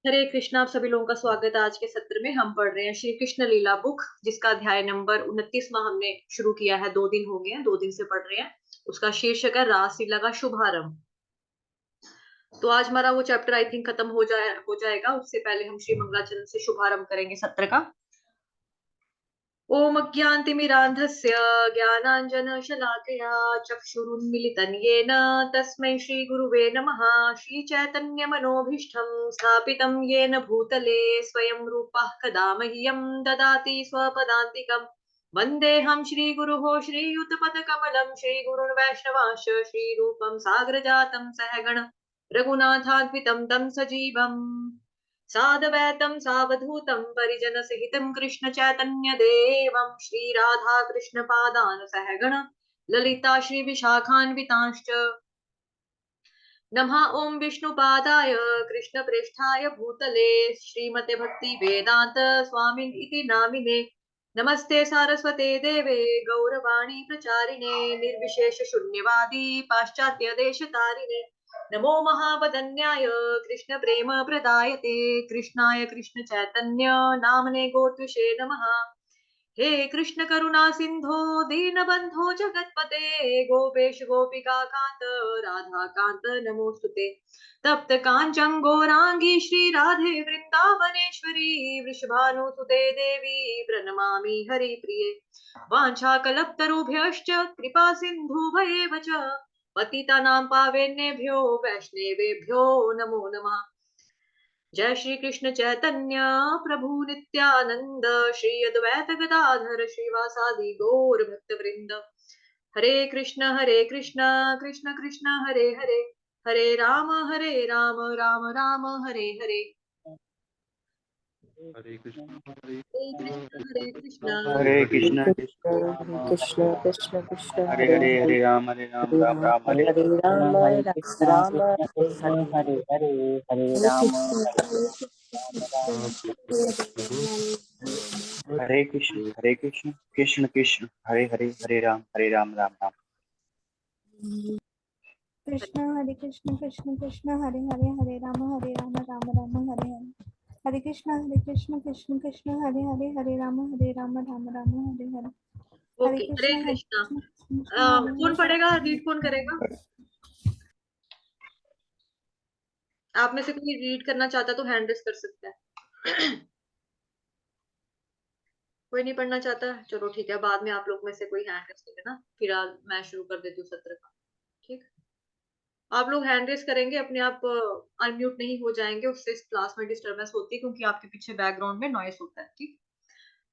हरे कृष्णा। आप सभी लोगों का स्वागत है। आज के सत्र में हम पढ़ रहे हैं श्री कृष्ण लीला बुक, जिसका अध्याय नंबर 29वां हमने शुरू किया है। 2 दिन हो गए हैं, 2 दिन से पढ़ रहे हैं। उसका शीर्षक है रासलीला का शुभारंभ। तो आज हमारा वो चैप्टर आई थिंक खत्म हो जाएगा। उससे पहले हम श्री मंगलाचरण से शुभारंभ करेंगे सत्र का। ओम अज्ञानतिमिरान्धस्य ज्ञानाञ्जनशलाकया चक्षुरुन्मिलितं येन तस्मै श्रीगुरुवे नमः। श्रीचैतन्यमनोभीष्टं स्थापितं येन भूतले स्वयं रूपः कदा मह्यं ददाति स्वपदान्तिकम्। वन्देऽहं श्रीगुरुः श्रीयुतपदकमलं श्रीगुरुन् वैष्णवांश्च श्रीरूपं साग्रजातं सहगण रघुनाथान्वितं तं सजीवम् सादवैतं सावधूतं परिजनसहितं कृष्ण चैतन्य देवं श्रीराधा कृष्ण पादान सहगण ललिता श्री विशाखान्वितांश्च। नमः ओं विष्णुपादाय कृष्णप्रेष्ठाय भूतले श्रीमते भक्ति वेदांत स्वामिन् इति नामिने। नमस्ते सारस्वते देवे गौरवाणी प्रचारिणे निर्विशेष शून्यवादी पाश्चात्य देश तारिणे। नमो महावदन्याय कृष्ण प्रेम प्रदायते कृष्णाय कृष्ण चैतन्य नामने गोत्विषे नमः। हे कृष्ण करुणा सिंधो दीनबंधो जगतपते गोपेश गोपिका कांत राधा कांत नमोस्तुते। तप्त कांचन गौरांगी श्री राधे वृंदावनेश्वरी वृषभानुसुते देवी प्रणमामि हरिप्रिये। वाञ्छाकल्पतरुभ्यश्च कृपा सिन्धुभयेव च पतितानां पावनेभ्यो वैष्णवेभ्यो नमो नमः। जय श्री कृष्ण चैतन्य प्रभु नित्यानंद श्री अद्वैत गदाधर श्रीवासादि गौर भक्त वृंद। हरे कृष्ण कृष्ण कृष्ण हरे हरे, हरे राम राम राम हरे हरे। हरे कृष्ण हरे कृष्ण हरे कृष्ण कृष्ण कृष्ण कृष्ण हरे हरे हरे हरे हरे राम राम राम हरे हरे राम हरे। हरे राम हरे हरे हरे हरे हरे हरे राम कृष्ण हरे हरे कृष्ण हरे कृष्ण कृष्ण कृष्ण हरे हरे हरे राम राम राम। कृष्ण हरे कृष्ण कृष्ण कृष्ण हरे हरे हरे राम राम राम हरे हरे। हरे कृष्ण कृष्ण कृष्ण हरे राम राम हरे हरे। हरे ओके, हरे कृष्ण कृष्ण। कृष्ण कौन पढ़ेगा, हरे रीड कौन करेगा? आप में से कोई रीड करना चाहता तो हैंड रेस कर सकता है। कोई नहीं पढ़ना चाहता, चलो ठीक है, बाद में आप लोग में से कोई हैंड रेस करे ना, फिलहाल मैं शुरू कर देती हूँ सत्र का। ठीक, आप लोग हैंड रेस करेंगे, अपने आप अनम्यूट नहीं हो जाएंगे, उससे इस क्लास में डिस्टरबेंस होती है क्योंकि आपके पीछे बैकग्राउंड में नॉइस होता है। ठीक।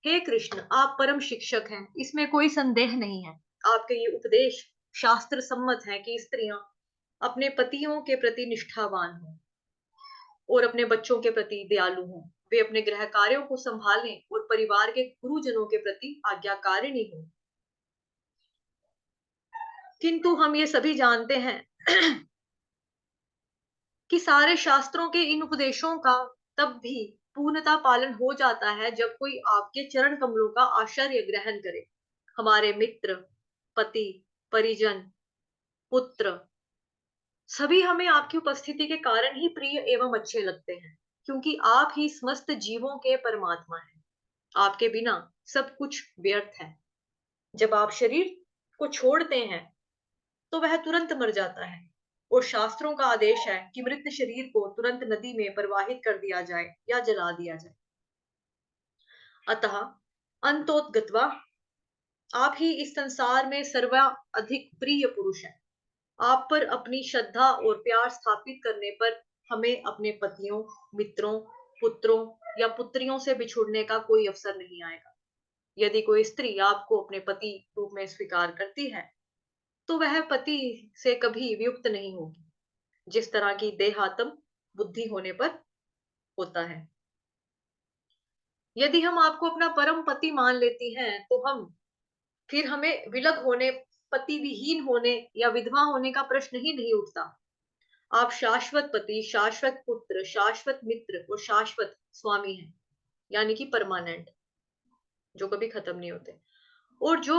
हे कृष्ण, आप परम शिक्षक हैं, इसमें कोई संदेह नहीं है। आपके ये उपदेश शास्त्र सम्मत है कि स्त्रियां अपने पतियों के प्रति निष्ठावान हों और अपने बच्चों के प्रति दयालु हों। वे अपने गृह कार्यों को संभालें और परिवार के गुरुजनों के प्रति आज्ञाकारिणी हों। किंतु हम ये सभी जानते हैं कि सारे शास्त्रों के इन उपदेशों का तब भी पूर्णता पालन हो जाता है जब कोई आपके चरण कमलों का आश्रय ग्रहण करे। हमारे मित्र, पति, परिजन, पुत्र सभी हमें आपकी उपस्थिति के कारण ही प्रिय एवं अच्छे लगते हैं, क्योंकि आप ही समस्त जीवों के परमात्मा हैं। आपके बिना सब कुछ व्यर्थ है। जब आप शरीर को छोड़ते हैं तो वह तुरंत मर जाता है और शास्त्रों का आदेश है कि मृत शरीर को तुरंत नदी में प्रवाहित कर दिया जाए या जला दिया जाए। अतः अंतोतगत्वा आप ही इस संसार में सर्वाधिक प्रिय पुरुष हैं। आप पर अपनी श्रद्धा और प्यार स्थापित करने पर हमें अपने पतियों, मित्रों, पुत्रों या पुत्रियों से बिछुड़ने का कोई अवसर नहीं आएगा। यदि कोई स्त्री आपको अपने पति रूप में स्वीकार करती है तो वह पति से कभी वियुक्त नहीं होगी, जिस तरह की देहात्म बुद्धि होने पर होता है। यदि हम आपको अपना परम पति मान लेती हैं तो फिर हमें विलग होने, पति विहीन होने या विधवा होने का प्रश्न ही नहीं उठता। आप शाश्वत पति, शाश्वत पुत्र, शाश्वत मित्र और शाश्वत स्वामी हैं, यानी कि परमानेंट, जो कभी खत्म नहीं होते। और जो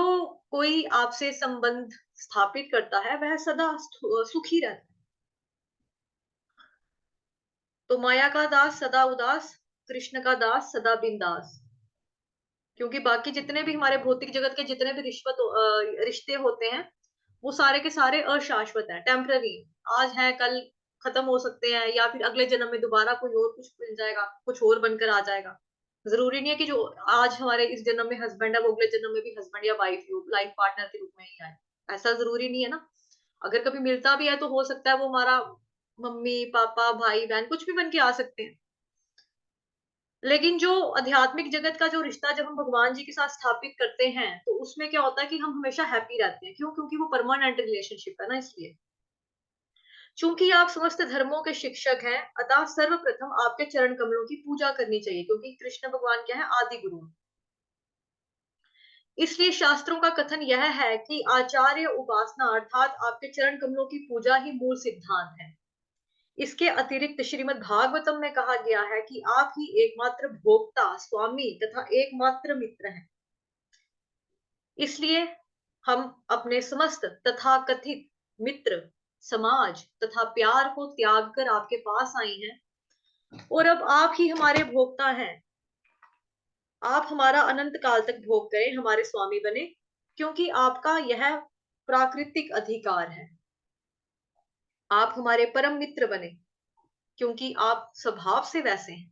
कोई आपसे संबंध स्थापित करता है वह सदा सुखी रहता है। तो माया का दास सदा उदास, कृष्ण का दास सदा बिंदास। क्योंकि बाकी जितने भी हमारे भौतिक जगत के जितने भी रिश्ते होते हैं, वो सारे के सारे अशाश्वत हैं, टेम्पररी। आज है, कल खत्म हो सकते हैं, या फिर अगले जन्म में दोबारा कोई और कुछ मिल जाएगा, कुछ और बनकर आ जाएगा। जरूरी नहीं है कि जो आज हमारे इस जन्म में हस्बैंड है वो अगले जन्म में भी हस्बैंड या वाइफ लाइफ पार्टनर के रूप में ही आए। ऐसा जरूरी नहीं है ना। अगर कभी मिलता भी है तो हो सकता है वो हमारा मम्मी पापा भाई बहन कुछ भी बन के आ सकते हैं। लेकिन जो आध्यात्मिक जगत का जो रिश्ता जब हम भगवान जी के साथ स्थापित करते हैं तो उसमें क्या होता है कि हम हमेशा हैप्पी रहते हैं। क्यों? क्योंकि वो परमानेंट रिलेशनशिप है ना, इसलिए। चूंकि आप समस्त धर्मों के शिक्षक हैं, अतः सर्वप्रथम आपके चरण कमलों की पूजा करनी चाहिए, क्योंकि कृष्ण भगवान क्या है? आदि गुरु। इसलिए शास्त्रों का कथन यह है कि आचार्य उपासना अर्थात आपके चरण कमलों की पूजा ही मूल सिद्धांत है। इसके अतिरिक्त श्रीमद् भागवतम में कहा गया है कि आप ही एकमात्र भोक्ता, स्वामी तथा एकमात्र मित्र हैं। इसलिए हम अपने समस्त तथाकथित मित्र, समाज तथा प्यार को त्याग कर आपके पास आई हैं, और अब आप ही हमारे भोक्ता हैं। आप हमारा अनंत काल तक भोग करें, हमारे स्वामी बने, क्योंकि आपका यह प्राकृतिक अधिकार है। आप हमारे परम मित्र बने, क्योंकि आप स्वभाव से वैसे हैं।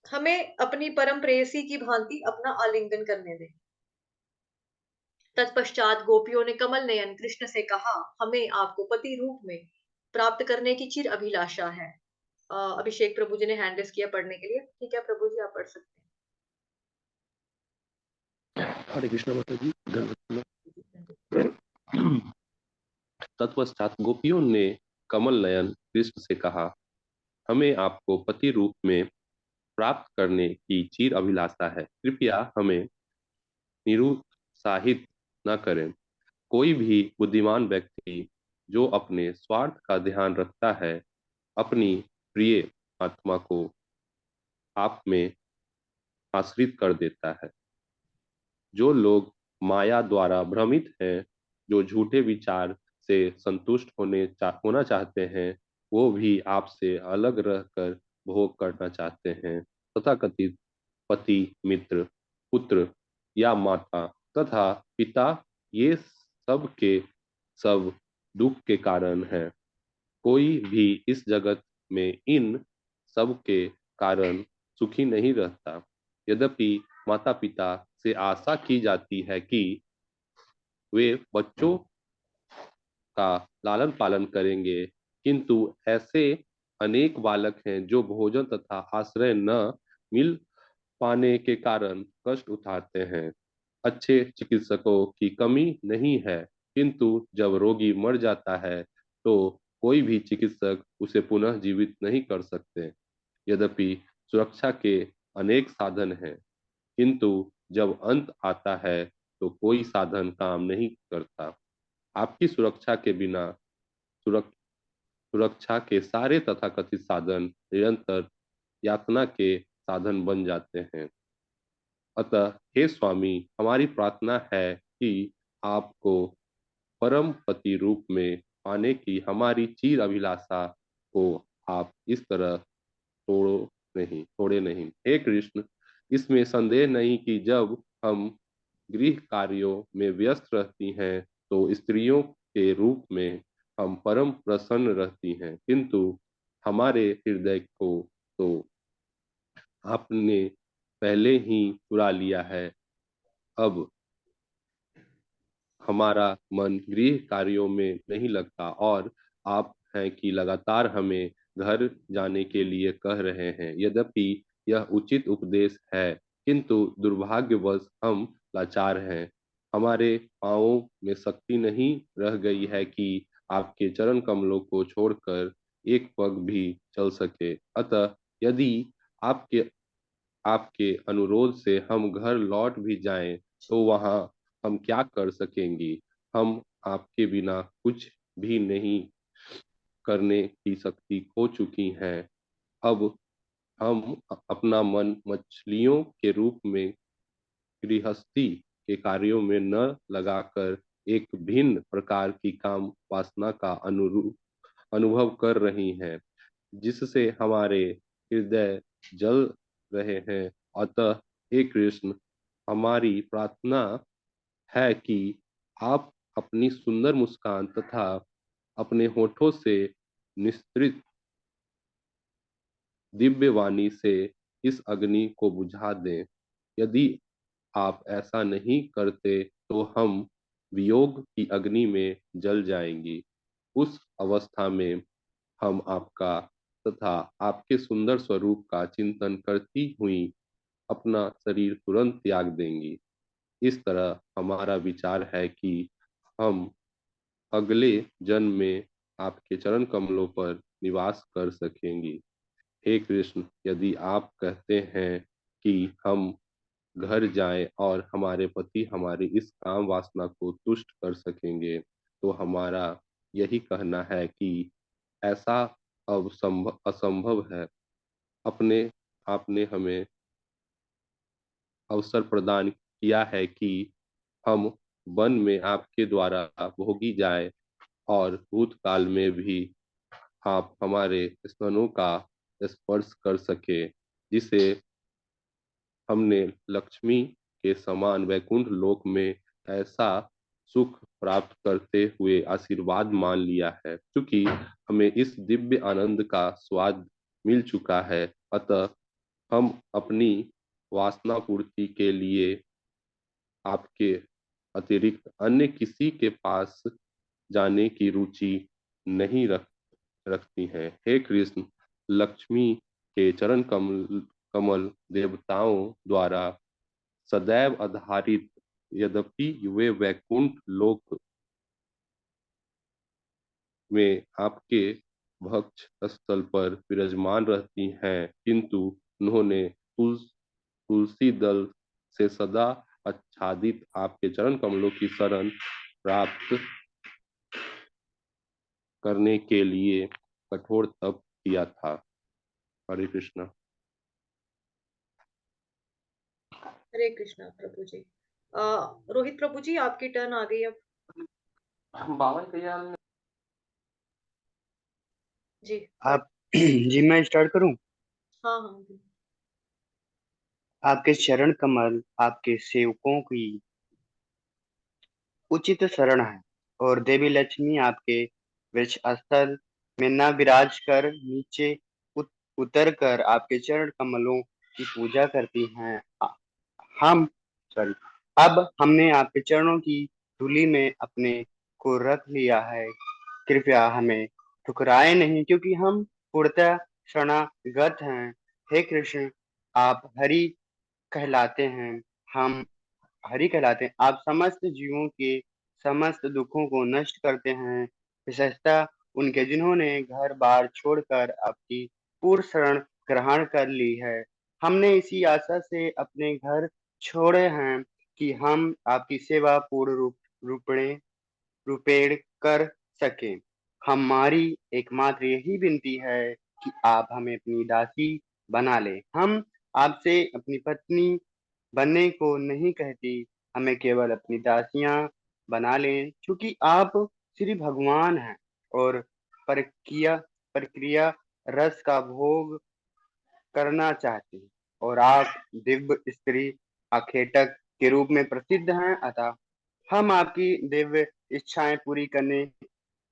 हमें अपनी परम प्रेयसी की भांति अपना आलिंगन करने दें। तत्पश्चात गोपियों ने कमल नयन कृष्ण से कहा, हमें आपको पति रूप में प्राप्त करने की चिर अभिलाषा है। अभिषेक प्रभु जी ने हैंड रेस किया पढ़ने के लिए। ठीक है प्रभु जी, आप पढ़ सकते हरे कृष्ण माता जी। हैं। तत्पश्चात गोपियों ने कमल नयन कृष्ण से कहा, हमें आपको पति रूप में प्राप्त करने की चीर अभिलाषा है, कृपया हमें निरुत्साहित न करें। कोई भी बुद्धिमान व्यक्ति जो अपने स्वार्थ का ध्यान रखता है, अपनी प्रिय आत्मा को आप में आश्रित कर देता है। जो लोग माया द्वारा भ्रमित हैं, जो झूठे विचार से संतुष्ट होना चाहते हैं, वो भी आपसे अलग रहकर भोग करना चाहते हैं। तथाकथित पति, मित्र, पुत्र या माता तथा पिता, ये सब के सब दुख के कारण हैं। कोई भी इस जगत में इन सब के कारण सुखी नहीं रहता। यद्यपि माता पिता से आशा की जाती है कि वे बच्चों का लालन पालन करेंगे, किंतु ऐसे अनेक बालक हैं जो भोजन तथा आश्रय न मिल पाने के कारण कष्ट उठाते हैं। अच्छे चिकित्सकों की कमी नहीं है, किंतु जब रोगी मर जाता है तो कोई भी चिकित्सक उसे पुनः जीवित नहीं कर सकते। यद्यपि सुरक्षा के अनेक साधन हैं, किंतु जब अंत आता है तो कोई साधन काम नहीं करता। आपकी सुरक्षा के बिना सुरक, सुरक्षा के सारे तथाकथित साधन निरंतर यातना के साधन बन जाते हैं। अतः हे स्वामी, हमारी प्रार्थना है कि आपको परम पति रूप में पाने की हमारी चीर अभिलाषा को आप इस तरह छोड़े नहीं। हे कृष्ण, इसमें संदेह नहीं कि जब हम गृह कार्यों में व्यस्त रहती हैं तो स्त्रियों के रूप में हम परम प्रसन्न रहती हैं, किंतु हमारे हृदय को तो आपने पहले ही चुरा लिया है। अब हमारा मन गृह कार्यों में नहीं लगता और आप हैं कि लगातार हमें घर जाने के लिए कह रहे हैं। यद्यपि यह उचित उपदेश है, किंतु दुर्भाग्यवश हम लाचार हैं। हमारे पांवों में शक्ति नहीं रह गई है कि आपके चरण कमलों को छोड़कर एक पग भी चल सके। अतः यदि आपके आपके अनुरोध से हम घर लौट भी जाएं तो वहां हम क्या कर सकेंगी? हम आपके बिना कुछ भी नहीं करने की शक्ति खो चुकी हैं। अब हम अपना मन मछलियों के रूप में गृहस्थी के कार्यों में न लगाकर एक भिन्न प्रकार की काम वासना का अनुभव कर रही हैं, जिससे हमारे हृदय जल रहे हैं। अतः हे कृष्ण, हमारी प्रार्थना है कि आप अपनी सुंदर मुस्कान तथा अपने होठों से निस्तृत दिव्य वाणी से इस अग्नि को बुझा दें। यदि आप ऐसा नहीं करते तो हम वियोग की अग्नि में जल जाएंगी। उस अवस्था में हम आपका तथा आपके सुंदर स्वरूप का चिंतन करती हुई अपना शरीर तुरंत त्याग देंगी। इस तरह हमारा विचार है कि हम अगले जन्म में आपके चरण कमलों पर निवास कर सकेंगी। हे कृष्ण, यदि आप कहते हैं कि हम घर जाएं और हमारे पति हमारी इस काम वासना को तुष्ट कर सकेंगे, तो हमारा यही कहना है कि ऐसा अब असंभव है। अपने आपने हमें अवसर प्रदान किया है कि हम वन में आपके द्वारा भोगी जाए और भूतकाल में भी आप हमारे स्तनों का स्पर्श कर सके, जिसे हमने लक्ष्मी के समान वैकुंठ लोक में ऐसा सुख प्राप्त करते हुए आशीर्वाद मान लिया है। क्योंकि हमें इस दिव्य आनंद का स्वाद मिल चुका है, अतः हम अपनी वासना पूर्ति के लिए आपके अतिरिक्त अन्य किसी के पास जाने की रुचि नहीं रखती हैं। हे कृष्ण, लक्ष्मी के चरण कमल कमल देवताओं द्वारा सदैव आधारित, यद्यपि वे वैकुंठ लोक में आपके भक्ष स्थल पर विराजमान रहती हैं, किंतु उन्होंने तुलसी दल से सदा आच्छादित आपके चरण कमलों की शरण प्राप्त करने के लिए कठोर तप किया था। हरे कृष्णा। हरे कृष्णा प्रभु जी। रोहित प्रभु जी, आपकी टर्न आ गई अब। बावन तैयार जी। आप जी मैं स्टार्ट करूं। हाँ हाँ जी। आपके चरण कमल आपके सेवकों की उचित शरण है, और देवी लक्ष्मी आपके वृक्ष स्थल में न विराज कर नीचे उतर कर आपके चरण कमलों की पूजा करती हैं। हम सॉरी अब हमने आपके चरणों की धूलि में अपने को रख लिया है। कृपया हमें ठुकराए नहीं, क्योंकि हम पूर्णतः शरणागत हैं। हे कृष्ण, आप हरि कहलाते हैं। हम हरि कहलाते हैं। आप समस्त जीवों के समस्त दुखों को नष्ट करते हैं, विशेषतः उनके जिन्होंने घर बार छोड़कर आपकी पूर्ण शरण ग्रहण कर ली है। हमने इसी आशा से अपने घर छोड़े हैं कि हम आपकी सेवा पूर्ण रूपणे रुपेड़ कर सके। हमारी एकमात्र यही विनती है कि आप हमें अपनी दासी बना ले। हम आपसे अपनी पत्नी बनने को नहीं कहती, हमें केवल अपनी दासियां बना लें, क्योंकि आप श्री भगवान हैं और प्रक्रिया प्रक्रिया रस का भोग करना चाहते हैं, और आप दिव्य स्त्री आखेटक के रूप में प्रसिद्ध हैं। अतः हम आपकी दिव्य इच्छाएं पूरी करने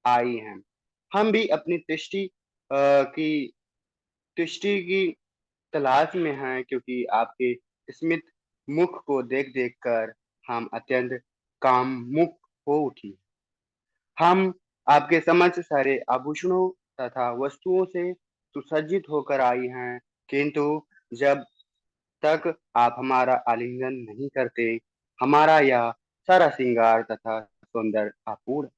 आई हैं। हम भी अपनी तुष्टि की तलाश में हैं, क्योंकि आपके स्मित मुख को देख देख कर हम अत्यंत कामुक हो उठी। हम आपके समक्ष सारे आभूषणों तथा वस्तुओं से सुसज्जित होकर आई हैं, किंतु जब तक आप हमारा आलिंगन नहीं करते, हमारा यह सारा श्रृंगार तथा सौंदर्य अपूर्ण।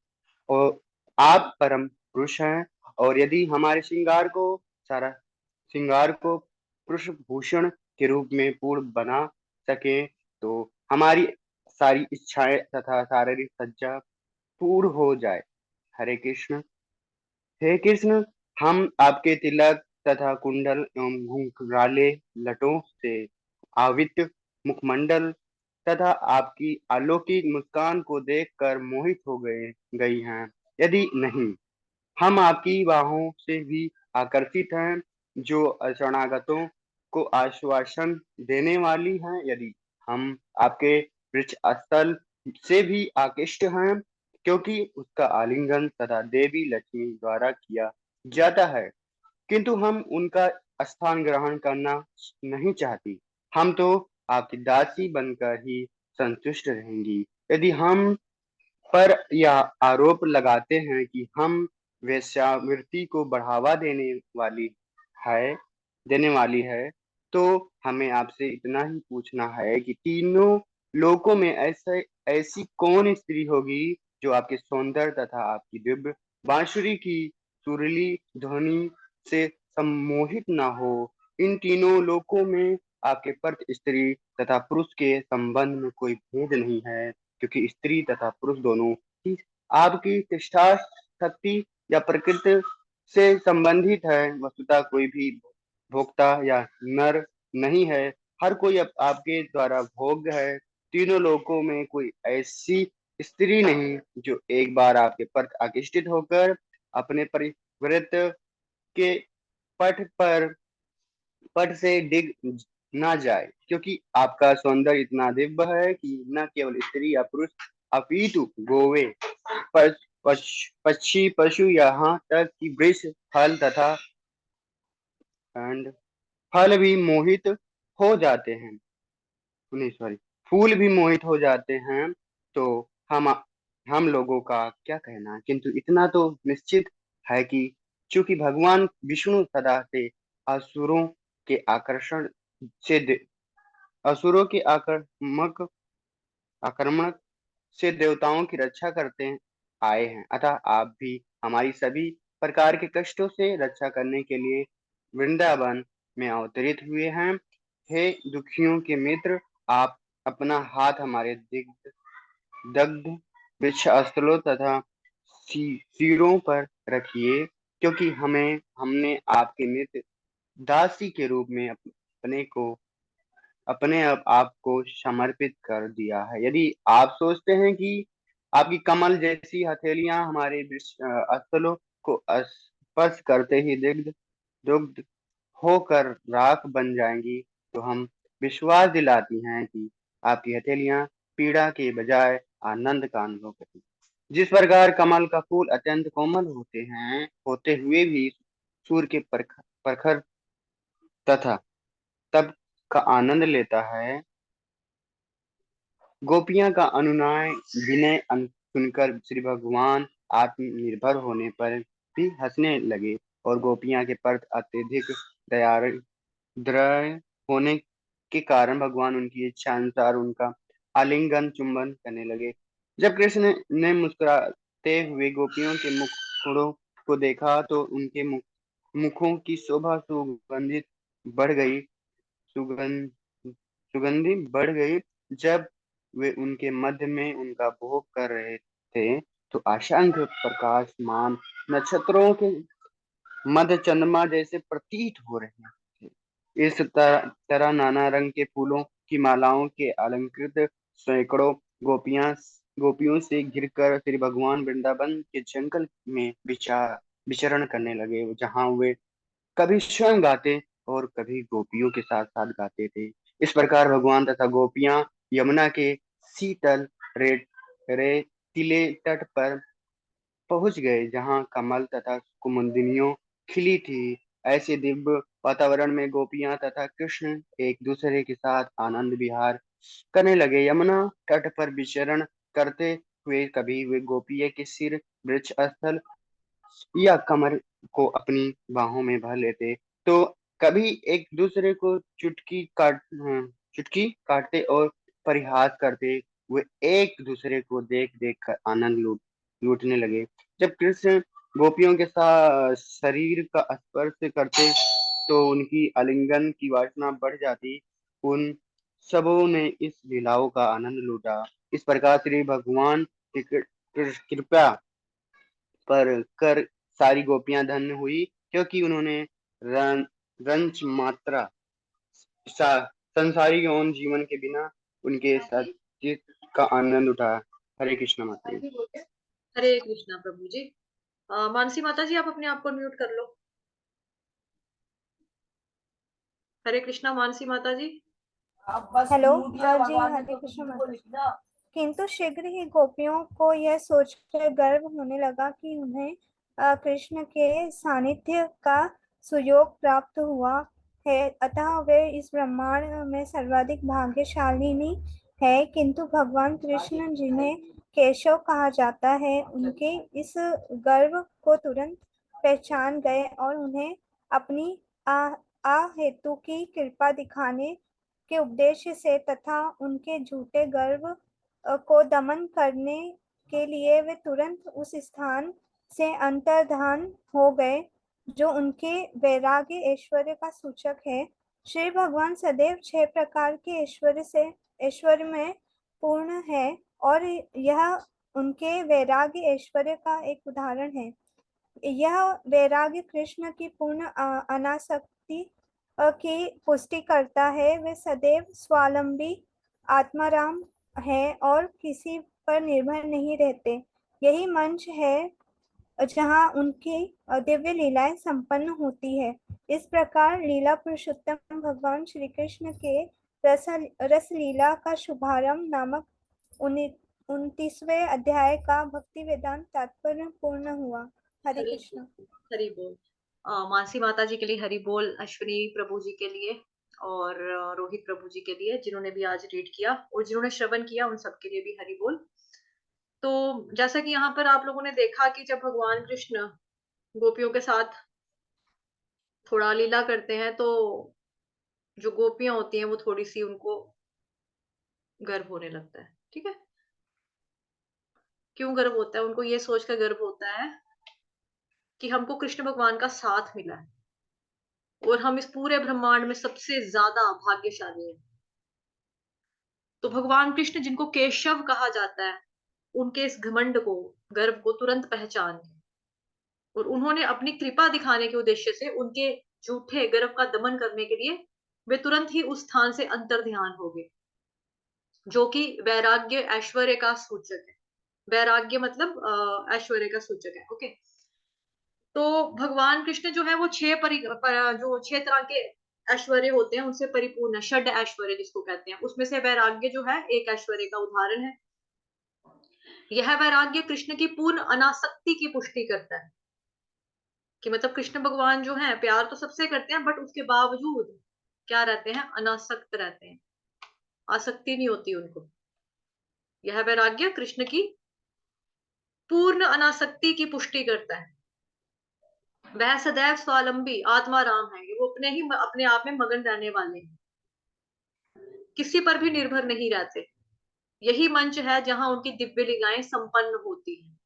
और आप परम पुरुष हैं, और यदि हमारे श्रृंगार को पुष्पभूषण के रूप में पूर्ण बना सके, तो हमारी सारी इच्छाएं तथा शारीरिक सज्जा पूर्ण हो जाए। हरे कृष्ण। हे कृष्ण, हम आपके तिलक तथा कुंडल एवं घुंघराले लटों से आवृत मुखमंडल तथा आपकी अलौकिक मुस्कान को देखकर मोहित हो गई हैं। यदि नहीं हम आपकी बाहों से भी आकर्षित हैं, जो शरणागतों को आश्वासन देने वाली हैं। यदि हम आपके वृक्ष स्थल से भी आकृष्ट हैं, क्योंकि उसका आलिंगन सदा देवी लक्ष्मी द्वारा किया जाता है, किंतु हम उनका स्थान ग्रहण करना नहीं चाहती। हम तो आपकी दासी बनकर ही संतुष्ट रहेंगी। यदि हम पर यह आरोप लगाते हैं कि हम वेश्यावृत्ति को बढ़ावा है देने वाली है, तो हमें आपसे इतना ही पूछना है कि तीनों लोकों में ऐसी कौन स्त्री होगी जो आपके सौंदर्य तथा आपकी दिव्य बांसुरी की सुरीली ध्वनि से सम्मोहित न हो। इन तीनों लोकों में आपके पर्त स्त्री तथा पुरुष के संबंध में कोई भेद नहीं है, क्योंकि स्त्री तथा पुरुष दोनों ही आपकी चेष्टा शक्ति या प्रकृति से संबंधित है। वस्तुतः कोई भी भोक्ता या नर नहीं है, हर कोई आपके द्वारा भोग्य है। तीनों लोकों में कोई ऐसी स्त्री नहीं जो एक बार आपके प्रति आकृष्टित होकर अपने परिवृत के पट पर पट से डिग ना जाए, क्योंकि आपका सौंदर्य इतना दिव्य है कि न केवल स्त्री या पुरुष अपितु गोवे पक्षी पशु यहाँ तक कि वृक्ष फल तथा एंड फल भी मोहित हो जाते हैं, नहीं सॉरी, फूल भी मोहित हो जाते हैं। तो हम हम लोगों का क्या कहना, किंतु इतना तो निश्चित है कि चूंकि भगवान विष्णु सदा से असुरों के आकर्षण से असुरों के आक्रमण से देवताओं की रक्षा करते आए हैं, अतः आप भी हमारी सभी प्रकार के कष्टों से रक्षा करने के लिए वृंदावन में अवतरित हुए हैं। हे दुखियों के मित्र, आप अपना हाथ हमारे दग्ध वृक्षस्थलों तथा सिरों पर रखिए, क्योंकि हमने आपके नित्य दासी के रूप में अपने आप को समर्पित कर दिया है। यदि आप सोचते हैं कि आपकी कमल जैसी हथेलियां हमारे स्थलों को स्पर्श करते ही दुग्ध होकर राख बन जाएंगी, तो हम विश्वास दिलाती हैं कि आपकी हथेलियां पीड़ा के बजाय आनंद का अनुभव करें। जिस प्रकार कमल का फूल अत्यंत कोमल होते हुए भी सूर्य के प्रखर तथा तब का आनंद लेता है, गोपियां का अनुनय विनय सुनकर श्री भगवान आत्मनिर्भर होने पर भी हंसने लगे, और गोपियां के प्रति अत्यधिक दया होने के कारण भगवान उनकी इच्छा अनुसार उनका आलिंगन चुंबन करने लगे। जब कृष्ण ने मुस्कुराते हुए गोपियों के मुखड़ों को देखा, तो उनके मुखों की शोभा सुगंध सुगंधि बढ़ गई। जब वे उनके मध्य में उनका भोग कर रहे थे, तो असंख्य प्रकाशमान नक्षत्रों के मध्य चंद्रमा जैसे प्रतीत हो रहे थे। इस तरह नाना रंग के फूलों की मालाओं के अलंकृत सैकड़ों गोपियों से घिरकर श्री भगवान वृंदावन के जंगल में विचरण करने लगे, जहां वे कभी स्वयं गाते और कभी गोपियों के साथ साथ गाते थे। इस प्रकार भगवान तथा गोपियां यमुना के शीतल रेतीले तट पर पहुंच गए, जहां कमल तथा कुमुदिनियों खिली थी। ऐसे दिव्य वातावरण में गोपियां तथा कृष्ण एक दूसरे के साथ आनंद विहार करने लगे। यमुना तट पर विचरण करते हुए कभी वे गोपिया के सिर वृक्ष स्थल या कमर को अपनी बाहों में भर लेते, तो कभी एक दूसरे को चुटकी काटते और परिहास करते हुए एक दूसरे को देख देख कर आनंद लूटने लगे। जब कृष्ण गोपियों के साथ शरीर का स्पर्श करते, तो उनकी आलिंगन की वासना बढ़ जाती। उन सबों ने इस लीलाओं का आनंद लूटा। इस प्रकार श्री भगवान की कृपा पर कर सारी गोपियां धन्य हुई, क्योंकि उन्होंने रंच मात्रा संसारी यौन जीवन के बिना उनके सचित का आनंद उठाया। हरे कृष्ण माता जी। हरे कृष्णा प्रभु जी। मानसी माता जी, आप अपने आप को म्यूट कर लो। हरे कृष्णा मानसी माता जी। हेलो जी, हरे कृष्ण माता जी। किंतु शीघ्र ही गोपियों को यह सोचकर गर्व होने लगा कि उन्हें कृष्ण के सानिध्य का सुयोग प्राप्त हुआ है, अतः वे इस ब्रह्मांड में सर्वाधिक भाग्यशालिनी है। किंतु भगवान कृष्ण, जिन्हें केशव कहा जाता है, उनके इस गर्व को तुरंत पहचान गए और उन्हें अपनी हेतु की कृपा दिखाने के उद्देश्य से तथा उनके झूठे गर्व को दमन करने के लिए वे तुरंत उस स्थान से अंतर्धान हो गए जो उनके वैराग्य ऐश्वर्य का सूचक है। श्री भगवान सदैव 6 प्रकार के ऐश्वर्य में पूर्ण है और यह उनके वैराग्य ऐश्वर्य का एक उदाहरण है। यह वैराग्य कृष्ण की पूर्ण अनासक्ति की पुष्टि करता है। वे सदैव स्वावलंबी आत्माराम है और किसी पर निर्भर नहीं रहते। यही मंच है जहाँ उनकी दिव्य लीलाएं संपन्न होती है। इस प्रकार लीला पुरुषोत्तम भगवान श्री कृष्ण के रस लीला का शुभारंभ नामक 29वें अध्याय का भक्ति वेदांत तात्पर्य पूर्ण हुआ। हरे हरि कृष्ण। हरि बोल। मानसी माता जी के लिए हरि बोल, अश्विनी प्रभु जी के लिए और रोहित प्रभु जी के लिए, जिन्होंने भी आज रीड किया और जिन्होंने श्रवण किया, उन सबके लिए भी हरि बोल। तो जैसा कि यहाँ पर आप लोगों ने देखा कि जब भगवान कृष्ण गोपियों के साथ थोड़ा लीला करते हैं तो जो गोपियां होती हैं वो थोड़ी सी उनको गर्व होने लगता है। ठीक है, क्यों गर्व होता है? उनको ये सोचकर गर्व होता है कि हमको कृष्ण भगवान का साथ मिला है और हम इस पूरे ब्रह्मांड में सबसे ज्यादा भाग्यशाली हैं। तो भगवान कृष्ण, जिनको केशव कहा जाता है, उनके इस घमंड को, गर्व को तुरंत पहचान गए और उन्होंने अपनी कृपा दिखाने के उद्देश्य से उनके झूठे गर्व का दमन करने के लिए वे तुरंत ही उस स्थान से अंतर्ध्यान हो गए, जो कि वैराग्य ऐश्वर्य का सूचक है। वैराग्य मतलब ऐश्वर्य का सूचक है। ओके, तो भगवान कृष्ण जो है वो जो 6 तरह के ऐश्वर्य होते हैं उनसे परिपूर्ण है। षड ऐश्वर्य जिसको कहते हैं, उसमें से वैराग्य जो है एक ऐश्वर्य का उदाहरण है। यह वैराग्य कृष्ण की पूर्ण अनासक्ति की पुष्टि करता है कि मतलब कृष्ण भगवान जो है प्यार तो सबसे करते हैं, बट उसके बावजूद क्या रहते हैं? अनासक्त रहते हैं, आसक्ति नहीं होती उनको। यह वैराग्य कृष्ण की पूर्ण अनासक्ति की पुष्टि करता है। वह सदैव स्वावलंबी आत्माराम है, वो अपने आप में मगन रहने वाले हैं, किसी पर भी निर्भर नहीं रहते। यही मंच है जहां उनकी दिव्य लीलाएं संपन्न होती हैं।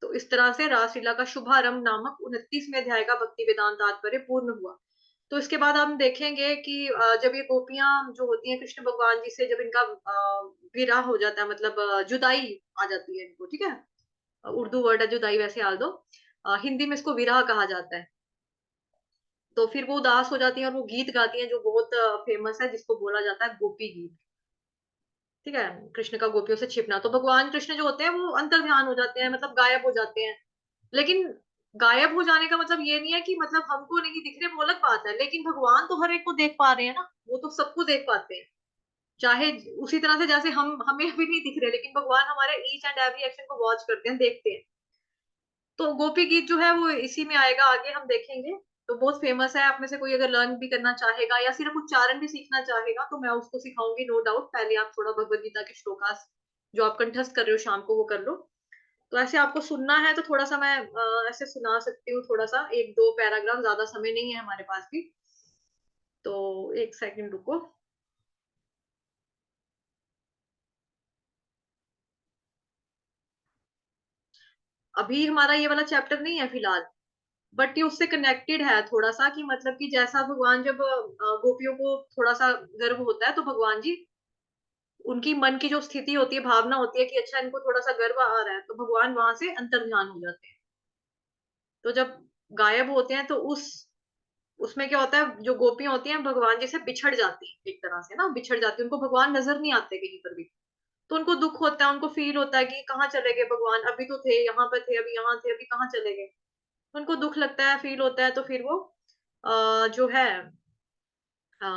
तो इस तरह से रासलीला का शुभारंभ नामक 29वें अध्याय का भक्ति वेदांत तात्पर्य पूर्ण हुआ। तो इसके बाद हम देखेंगे कि जब ये गोपियां जो होती हैं कृष्ण भगवान जी से, जब इनका विरह हो जाता है, मतलब जुदाई आ जाती है इनको। ठीक है, उर्दू वर्ड है जुदाई, वैसे डाल दो, हिंदी में इसको विरह कहा जाता है। तो फिर वो उदास हो जाती हैं और वो गीत गाती हैं जो बहुत फेमस है, जिसको बोला जाता है गोपी गीत। ठीक है, कृष्ण का गोपियों से छिपना। तो भगवान कृष्ण जो होते हैं वो अंतर्ध्यान हो जाते हैं, मतलब गायब हो जाते हैं। लेकिन गायब हो जाने का मतलब ये नहीं है कि मतलब हमको नहीं दिख रहे, वो अलग बात है। लेकिन भगवान तो हर एक को देख पा रहे हैं ना, वो तो सबको देख पाते हैं। चाहे उसी तरह से जैसे हमें अभी नहीं दिख रहे, लेकिन भगवान हमारे ईच एंड एवरी एक्शन को वॉच करते हैं, देखते हैं। तो गोपी गीत जो है वो इसी में आएगा, आगे हम देखेंगे। तो बहुत फेमस है। आप में से कोई अगर लर्न भी करना चाहेगा या सिर्फ उच्चारण भी सीखना चाहेगा तो मैं उसको सिखाऊंगी, नो डाउट। पहले आप थोड़ा भगवत गीता के श्लोकास जो आप कंठस्थ कर रहे हो शाम को, वो कर लो। तो ऐसे आपको सुनना है तो थोड़ा सा मैं ऐसे सुना सकती हूँ, थोड़ा सा 1-2 पैराग्राफ, ज्यादा समय नहीं है हमारे पास भी। तो 1 सेकंड रुको। अभी हमारा ये वाला चैप्टर नहीं है फिलहाल, बट ये उससे कनेक्टेड है थोड़ा सा, कि मतलब कि जैसा भगवान जब गोपियों को थोड़ा सा गर्व होता है तो भगवान जी, उनकी मन की जो स्थिति होती है, भावना होती है कि अच्छा इनको थोड़ा सा गर्व आ रहा है, तो भगवान वहां से अंतर्ध्यान हो जाते हैं। तो जब गायब होते हैं तो उसमें क्या होता है, जो गोपियां होती हैं भगवान जी से बिछड़ जाती हैं, एक तरह से ना बिछड़ जाती है, उनको भगवान नजर नहीं आते कहीं पर भी। तो उनको दुख होता है, उनको फील होता है कि कहाँ चले गए भगवान, अभी तो थे यहाँ पे, थे अभी यहाँ थे, अभी कहाँ चले गए। उनको दुख लगता है, फील होता है, तो फिर वो जो है अ,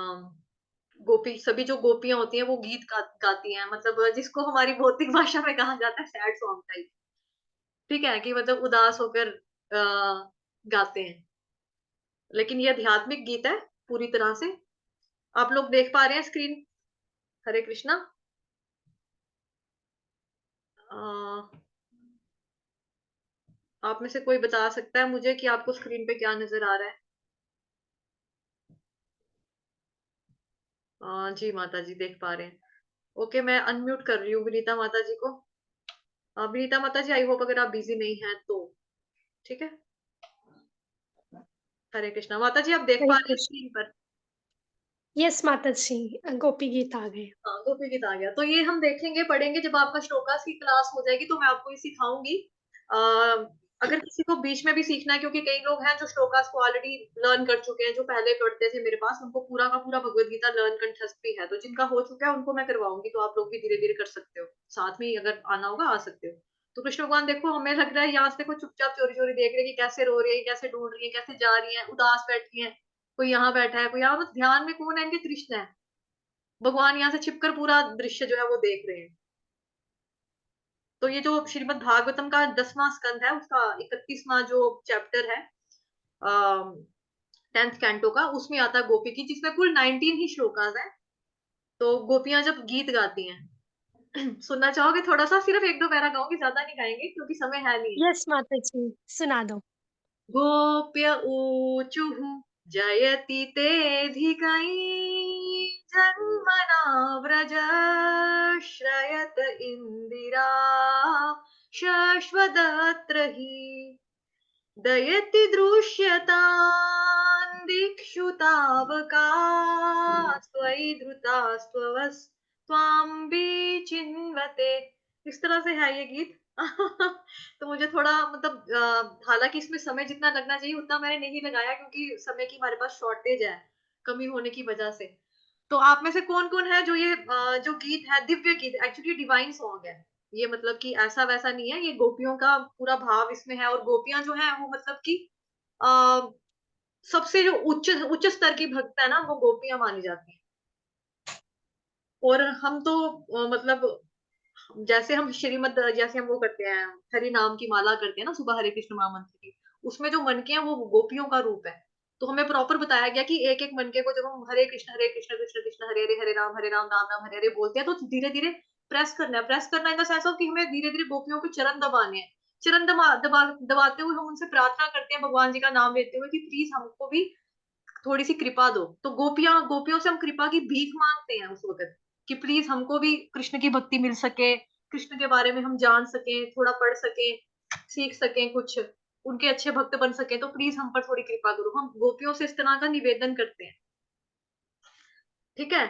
गोपी, सभी जो गोपियां होती हैं वो गीत गाती हैं, मतलब जिसको हमारी भौतिक भाषा में कहा जाता है सैड सॉन्ग टाइप। ठीक है, कि मतलब उदास होकर गाते हैं, लेकिन ये आध्यात्मिक गीत है पूरी तरह से। आप लोग देख पा रहे हैं स्क्रीन? हरे कृष्णा। आप में से कोई बता सकता है मुझे कि आपको स्क्रीन पे क्या नजर आ रहा है? जी माता जी देख पा रहे हैं। ओके, मैं अनम्यूट कर रही हूँ विनीता माता जी को। विनीता माता जी, आई होप अगर आप बिजी नहीं हैं तो ठीक है। हरे कृष्णा माता जी, आप देख हरे पा रहे हैं कृष्ण। स्क्रीन पर? यस माता जी, गोपी गीत आ गए। हाँ, गोपी गीत आ गया, तो ये हम देखेंगे, पढ़ेंगे जब आपका श्लोकास की क्लास हो जाएगी, तो मैं आपको ये सिखाऊंगी। अगर किसी को बीच में भी सीखना है, क्योंकि कई लोग हैं जो श्लोकास को ऑलरेडी लर्न कर चुके हैं, जो पहले पढ़ते थे मेरे पास, उनको पूरा का पूरा भगवत गीता लर्न कंठस्थ भी है, तो जिनका हो चुका है उनको मैं करवाऊंगी, तो आप लोग भी धीरे धीरे कर सकते हो, साथ में ही अगर आना होगा आ सकते हो। तो कृष्ण भगवान देखो, हमें लग रहा है यहाँ से देखो चुपचाप चोरी चोरी देख रहे हैं कि कैसे रो रही है, कैसे ढूंढ रही है, कैसे जा रही है, उदास बैठी है, कोई यहाँ बैठा है, कोई यहाँ, बस ध्यान में कौन है, इनके कृष्ण है। भगवान यहाँ से छिपकर पूरा दृश्य जो है वो देख रहे हैं। तो ये जो श्रीमद् भागवतम का 10वां स्कंद है, उसका 31वां जो चैप्टर है, 10th कैंटो का, उसमें आता है गोपी की, जिसमें कुल 19 ही श्लोकास है। तो गोपियां जब गीत गाती हैं सुनना चाहोगे? थोड़ा सा, सिर्फ एक दो पैरा गाऊंगी, ज्यादा नहीं गाएंगे क्योंकि समय है नहीं। यस माता जी, सुना दो। गोप्य ऊचुः जयति तेऽधिकैः जन्मना व्रज श्रयत इन्दिरा शश्वदत्र हि दयति दृश्यतान् दिक्षु तावका त्वयि धृतास्त्ववस्त्वां विचिन्वते। इस तरह से है ये गीत। तो मुझे थोड़ा मतलब हालांकि इसमें समय जितना लगना चाहिए उतना मैंने नहीं लगाया, क्योंकि समय की हमारे पास शॉर्टेज है, कमी होने की वजह से। तो आप में से कौन कौन है जो ये जो गीत है, दिव्य गीत, एक्चुअली डिवाइन सॉन्ग है ये, मतलब कि ऐसा वैसा नहीं है, ये गोपियों का पूरा भाव इसमें है, और गोपियां जो है वो मतलब कि आ, सबसे जो उच्च उच्च स्तर की भक्त है ना, वो गोपियां मानी जाती हैं। और हम तो मतलब जैसे हम जैसे हम वो करते हैं, हरि नाम की माला करते हैं ना सुबह, हरे कृष्ण महामंत्र की, उसमें जो मनके हैं वो गोपियों का रूप है। तो हमें प्रॉपर बताया गया कि एक एक मनके को जब हम हरे कृष्ण कृष्ण कृष्ण हरे हरे, हरे राम राम राम हरे हरे बोलते हैं, तो धीरे धीरे प्रेस करना है, प्रेस करना इन द सेंस ऑफ कि हमें धीरे धीरे गोपियों के चरण दबाने हैं। चरण दबाते हुए हम उनसे प्रार्थना करते हैं, भगवान जी का नाम लेते हुए, कि प्लीज हमको भी थोड़ी सी कृपा दो। तो गोपियों से हम कृपा की भीख मांगते हैं उस वक्त, कि प्लीज हमको भी कृष्ण की भक्ति मिल सके, कृष्ण के बारे में हम जान सके, थोड़ा पढ़ सके, सीख सके कुछ, उनके अच्छे भक्त बन सके, तो प्लीज हम पर थोड़ी कृपा करो। हम गोपियों से इस तरह का निवेदन करते हैं। ठीक है।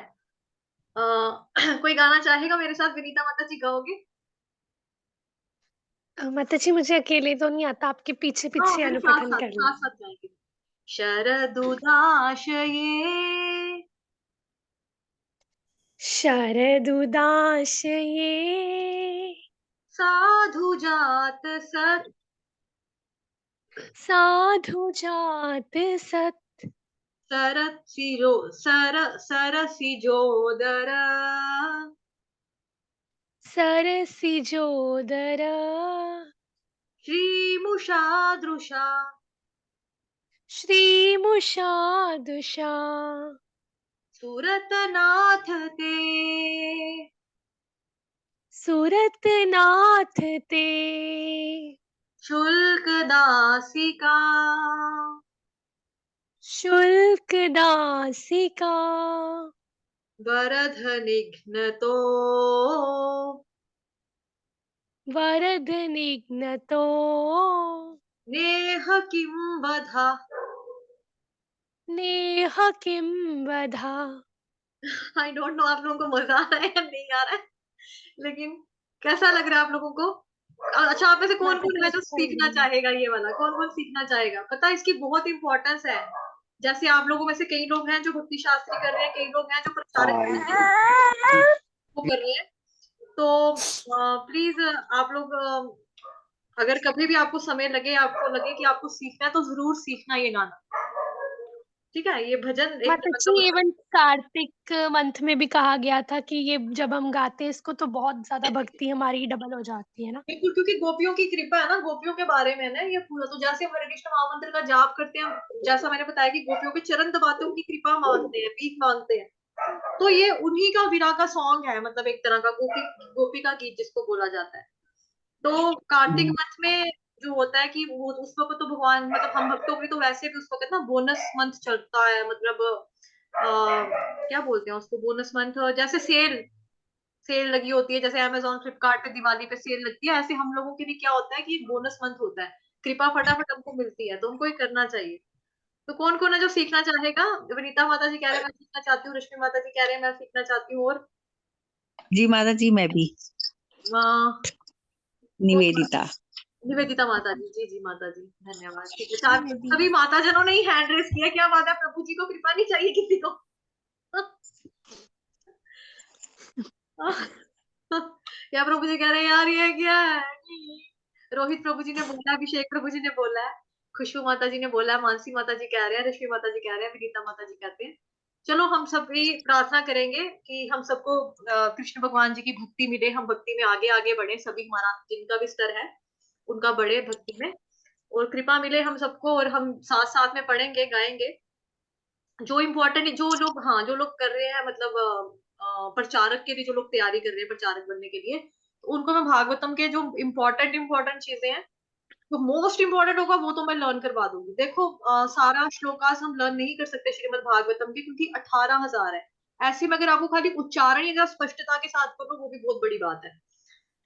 कोई गाना चाहेगा मेरे साथ? विनीता माता जी गाओगे? माता जी, मुझे अकेले तो नहीं आता, आपके पीछे हाँ, पीछे मेरे साथ अनुपठन साथ कर लो। साथ साथ गाएंगे। शरदुदाशये शरदुदाशये साधु जात सत साधु जात सत सरसिजोदर सरसिजोदर श्रीमुषादृशा श्रीमुषादुषा सुरतनाथ ते सुरतनाथ ते शुल्क दासिका शुल्क दासिका वरधनिघ्नतो वरद निघ्नतो नेह किं वधा। नेह किं वधा। आई डोंट नो आप लोगों को मजा आ रहा है या नहीं आ रहा है, लेकिन कैसा लग रहा है आप लोगों को? अच्छा, आप में से कौन माता कौन जी है जो अच्छा लग सीखना रहा है। चाहेगा ये वाला? कौन कौन सीखना चाहेगा? पता है इसकी बहुत इंपॉर्टेंस है। जैसे आप लोगों में से कई लोग हैं जो भक्ति शास्त्री कर रहे हैं, कई लोग हैं जो प्रचारक हाँ वो कर रहे हैं। तो प्लीज आप लोग अगर कभी भी आपको समय लगे, आपको लगे कि आपको सीखना है, तो जरूर सीखना ये गाना। ठीक है, ये भजन एक तरह का माताजी इवन कार्तिक मंथ में भी कहा गया था कि ये जब हम गाते हैं इसको तो बहुत ज्यादा भक्ति हमारी डबल हो जाती है ना। बिल्कुल, क्योंकि गोपियों की कृपा है ना, गोपियों के बारे में ना ये पूरा। तो जैसे हम हरे कृष्ण महामंत्र का जाप करते हैं, जैसा मैंने बताया कि गोपियों के चरण दबाते हैं, उनकी कृपा मांगते हैं, भीख मांगते हैं, तो ये उन्हीं का विरह का सॉन्ग है, मतलब एक तरह का गोपी का गीत जिसको बोला जाता है। तो कार्तिक मंथ में जो होता है कि वो उस वक्त तो भगवान, मतलब हम भक्तों के तो वैसे भी उस वक्त ना बोनस मंथ चलता है, मतलब क्या बोलते हैं उसको, बोनस मंथ, जैसे सेल सेल लगी होती है, जैसे अमेजोन फ्लिपकार्ट पे दिवाली पे सेल लगती है, ऐसे हम लोगों के लिए क्या होता है कि बोनस मंथ होता है, कृपा फटाफट हमको मिलती है, तो हमको ये करना चाहिए। तो कौन कौन है जो सीखना चाहेगा? वनीता माता जी कह रहे हैं मैं सीखना चाहती हूँ, रश्मि माता जी कह रहे हैं मैं सीखना चाहती हूँ, और जी माता जी, मैं भी। निवेदिता। निवेदिता माता जी, जी जी माता जी, धन्यवाद। ठीक है, चार सभी माता जनों ने ही हैंड रेस किया, क्या बात है, प्रभु जी को कृपा नहीं चाहिए किसी को? या प्रभु जी कह रहे हैं यार ये क्या है? रोहित प्रभु जी ने बोला, अभिषेक प्रभु जी ने बोला है, खुशबू माता जी ने बोला है, मानसी माता जी कह रहे हैं, रश्मि माता जी कह रहे हैं, विनीता माता जी कहते हैं। चलो हम सभी प्रार्थना करेंगे कि हम सबको कृष्ण भगवान जी की भक्ति मिले, हम भक्ति में आगे आगे बढ़े, सभी हमारा जिनका भी स्तर है उनका बढ़े भक्ति में, और कृपा मिले हम सबको, और हम साथ साथ में पढ़ेंगे गाएंगे। जो इम्पोर्टेंट, जो लोग, हाँ जो लोग कर रहे हैं, मतलब प्रचारक के लिए जो लोग तैयारी कर रहे हैं प्रचारक बनने के लिए, तो उनको मैं भागवतम के जो इम्पोर्टेंट चीजें हैं, जो मोस्ट इम्पोर्टेंट होगा वो तो मैं लर्न करवा दूंगी। देखो सारा श्लोकास हम लर्न नहीं कर सकते श्रीमद् भागवतम के, क्योंकि 18,000 है। ऐसे में अगर आपको खाली उच्चारण ही अगर स्पष्टता के साथ करो, वो भी बहुत बड़ी बात है।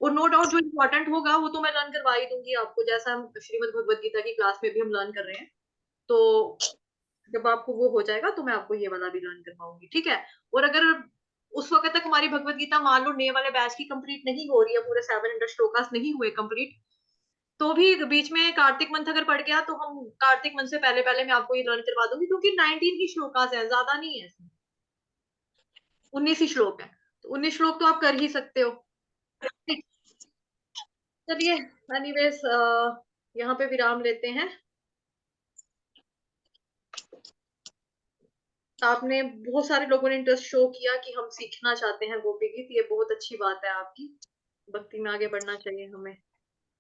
और नो डाउट जो इम्पोर्टेंट होगा वो तो मैं लर्न करवा ही दूंगी आपको, जैसा हम श्रीमद् भगवद गीता की क्लास में भी हम लर्न कर रहे हैं। तो जब आपको वो हो जाएगा तो मैं आपको ये वाला भी लर्न करवाऊंगी, ठीक है? और अगर उस वक्त तक हमारी भगवत गीता मान लो नए वाले बैच की कंप्लीट नहीं हो रही है, पूरे 700 श्लोकास नहीं हुए कंप्लीट, तो भी बीच में कार्तिक मंथ अगर पड़ गया तो हम कार्तिक मंथ से पहले पहले मैं आपको ये लर्न करवा दूंगी, क्योंकि 19 ही श्लोकास है, ज्यादा नहीं है इसमें, 19 ही श्लोक है, तो 19 श्लोक तो आप कर ही सकते हो। ठीक, चलिए, एनीवेज यहाँ पे विराम लेते हैं। आपने बहुत सारे लोगों ने इंटरेस्ट शो किया कि हम सीखना चाहते हैं गोपी गीत, ये बहुत अच्छी बात है आपकी, भक्ति में आगे बढ़ना चाहिए हमें।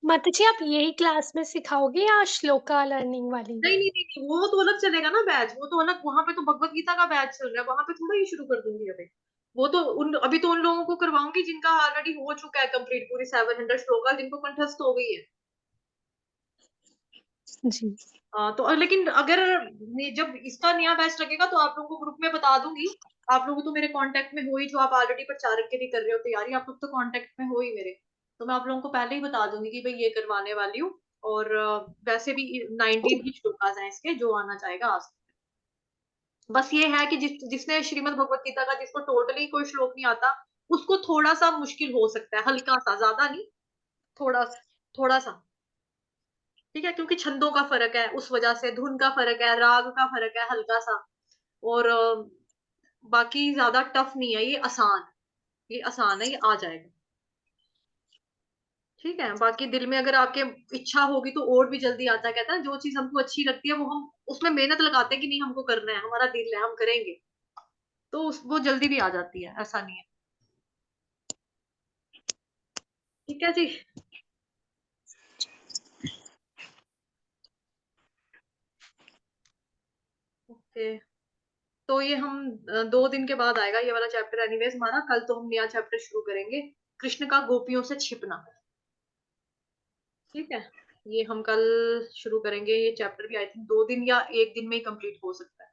माताजी आप यही क्लास में सिखाओगे या श्लोका लर्निंग वाली? नहीं नहीं नहीं नहीं, वो तो अलग चलेगा ना बैच, वो तो अलग, वहां पे तो भगवत गीता का बैच चल रहा है, वहां पे थोड़ा ही शुरू कर दूंगी अभी। वो तो अभी तो उन लोगों को करवाऊंगी जिनका ऑलरेडी हो चुका है कंप्लीट पूरी 700 श्लोका, जिनको कंठस्थ हो गई है। जी तो लेकिन अगर जब इसका नया बैच लगेगा तो आप लोगों को ग्रुप में बता दूंगी। आप लोग तो मेरे कांटेक्ट में हो ही, जो आप ऑलरेडी प्रचारक के लिए कर रहे हो तैयारी, आप लोग तो कांटेक्ट में हो ही मेरे, तो मैं आप लोगों को पहले ही बता दूंगी कि भाई ये करवाने वाली हूँ। और वैसे भी 19 ही श्लोकास हैं इसके, जो आना चाहेगा आ सकता है। बस ये है कि जिसने श्रीमद् भगवत गीता का, जिसको टोटली कोई श्लोक नहीं आता, उसको थोड़ा सा मुश्किल हो सकता है, हल्का सा, ज्यादा नहीं, थोड़ा थोड़ा सा, ठीक है? क्योंकि छंदों का फर्क है, उस वजह से धुन का फर्क है, राग का फर्क है हल्का सा, और बाकी ज्यादा टफ नहीं है, ये आसान, ये आसान है, ये आ जाएगा। ठीक है, बाकी दिल में अगर आपके इच्छा होगी तो और भी जल्दी आता है। कहता है जो चीज हमको अच्छी लगती है वो हम उसमें मेहनत लगाते हैं कि नहीं हमको करना है, हमारा दिल है हम करेंगे, तो वो जल्दी भी आ जाती है, ऐसा नहीं है। ठीक है जी। ओके, तो ये हम 2 दिन के बाद आएगा ये वाला चैप्टर, एनीवेज हमारा कल तो हम नया चैप्टर शुरू करेंगे, कृष्ण का गोपियों से छिपना। ठीक है, ये हम कल शुरू करेंगे, ये चैप्टर भी आई थिंक 2 दिन या 1 दिन में ही कंप्लीट हो सकता है,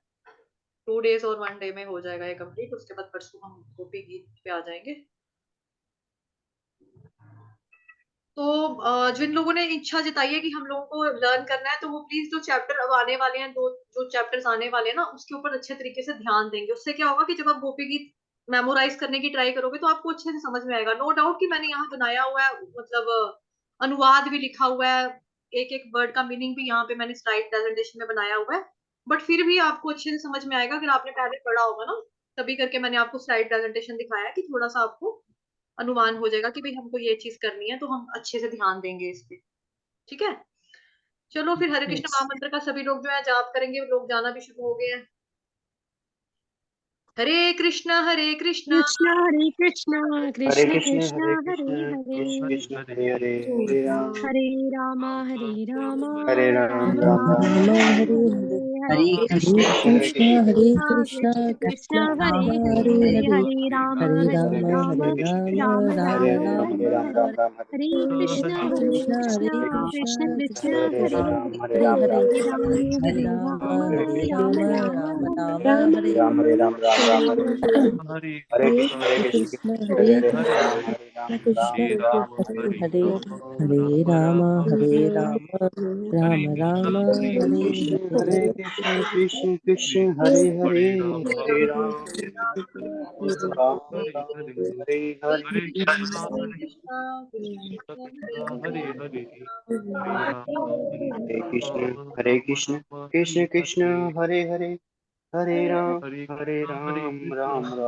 2 डेज और 1 डे में हो जाएगा ये कंप्लीट। उसके बाद परसों हम गोपी गीत पे आ जाएंगे। तो जिन लोगों ने इच्छा जताई है कि हम लोगों को लर्न करना है, तो वो प्लीज जो चैप्टर अब आने वाले हैं, जो चैप्टर्स आने वाले हैं ना, उसके ऊपर अच्छे तरीके से ध्यान देंगे। उससे क्या होगा कि जब आप गोपी गीत मेमोराइज करने की ट्राई करोगे तो आपको अच्छे से समझ में आएगा। नो डाउट कि मैंने यहाँ बनाया हुआ है, मतलब अनुवाद भी लिखा हुआ है, एक एक वर्ड का मीनिंग भी यहाँ पे मैंने स्लाइड प्रेजेंटेशन में बनाया हुआ है, बट फिर भी आपको अच्छे से समझ में आएगा अगर आपने पहले पढ़ा होगा ना, तभी करके मैंने आपको स्लाइड प्रेजेंटेशन दिखाया है कि थोड़ा सा आपको अनुमान हो जाएगा कि भाई हमको ये चीज करनी है, तो हम अच्छे से ध्यान देंगे इस पे। ठीक है, चलो फिर हरे कृष्ण महामंत्र का सभी लोग जो है जाप करेंगे। लोग जाना भी शुरू हो गए हैं। हरे कृष्ण कृष्ण हरे कृष्ण हरे कृष्ण कृष्ण कृष्ण हरे हरे कृष्ण कृष्ण हरे कृष्ण हरे हरे हरे राम हरे राम राम हरे राम राम हरे राम राम राम राम हरे हरे हरे हरे हरे हरे कृष्ण हरे कृष्ण हरे कृष्ण कृष्ण कृष्ण कृष्ण हरे कृष्ण हरे हरे हरे हरे राम हरे हरे राम राम हरे कृष्ण राम कृष्ण राम हरे राम हरे राम हरे हरे राम हरे राम राम हरे हरे कृष्ण कृष्ण कृष्ण हरे कृष्ण कृष्ण कृष्ण कृष्ण हरे हरे कृष्ण राम हरे हरे राम हरे राम हरे राम राम हरे हरे हरे राम राम हरे राम राम राम राम राम राम हरे राम हरे राम राम राम हरे हरे कृष्ण हरे कृष्ण हरे हरे हरे हरे कृष्ण राम कृष्ण राम राम हरे हरे हरे हरे हरे राम राम राम हरे हरे हरे कृष्ण कृष्ण कृष्ण हरे हरे हरे राम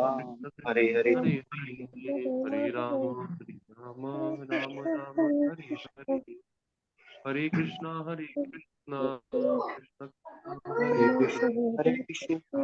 राम हरे हरे हरे कृष्ण कृष्ण कृष्ण हरे हरे हरे राम राम राम हरे हरे हरे कृष्ण हरे कृष्ण